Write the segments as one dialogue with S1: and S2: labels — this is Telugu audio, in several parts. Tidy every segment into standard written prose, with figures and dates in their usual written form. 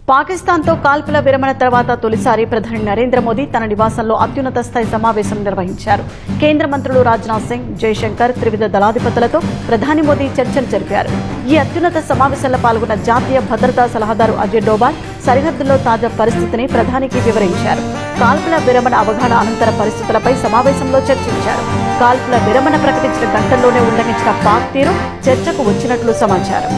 S1: పాకిస్తాన్తో కాల్పుల విరమణ తర్వాత తొలిసారి ప్రధాని నరేంద్ర మోదీ తన నివాసంలో అత్యున్నత స్థాయి సమావేశం నిర్వహించారు. కేంద్ర మంత్రులు రాజ్నాథ్ సింగ్, జయశంకర్, త్రివిధ దళాధిపతులతో ప్రధాని మోదీ చర్చలు జరిపారు. ఈ అత్యున్నత సమావేశంలో పాల్గొన్న జాతీయ భద్రతా సలహాదారు అజయ్ డోబాల్ సరిహద్దుల్లో తాజా పరిస్థితిని ప్రధానికి వివరించారు. కాల్పుల విరమణ అవగాహన అనంతర పరిస్థితులపై సమావేశంలో చర్చించారు. కాల్పుల విరమణ ప్రకటించిన గంటల్లోనే ఉల్లంఘించిన పాక్ తీరు చర్చకు వచ్చినట్లు సమాచారం.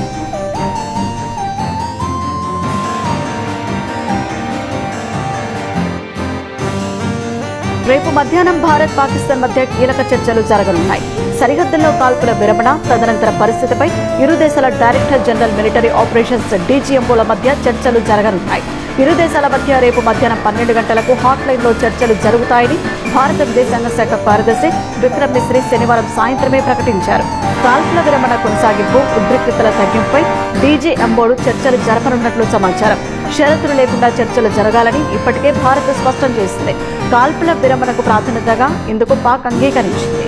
S1: రేపు మధ్యాహ్నం భారత్, పాకిస్తాన్ మధ్య కీలక చర్చలు జరగనున్నాయి. సరిహద్దుల్లో కాల్పుల విరమణ, తదనంతర పరిస్థితిపై ఇరు దేశాల డైరెక్టర్ జనరల్ మిలిటరీ ఆపరేషన్స్ డీజీఎంఓల మధ్య చర్చలు జరగనున్నాయి. ఇరు దేశాల మధ్య రేపు మధ్యాహ్నం 12 గంటలకు హాట్లైన్లో చర్చలు జరుగుతాయని భారత విదేశాంగ శాఖ కార్యదర్శి విక్రమ్ మిశ్రీ శనివారం సాయంత్రమే ప్రకటించారు. కాల్పుల విరమణ కొనసాగింపు, ఉద్రిక్తతల తగ్గింపుపై డీజీఎంఓలు చర్చలు జరపనున్నట్లు సమాచారం. షరతులు లేకుండా చర్చలు జరగాలని ఇప్పటికే భారత్ స్పష్టం చేసింది. కాల్పుల విరమణకు ప్రాధాన్యతగా ఇందుకు పాక్ అంగీకరించింది.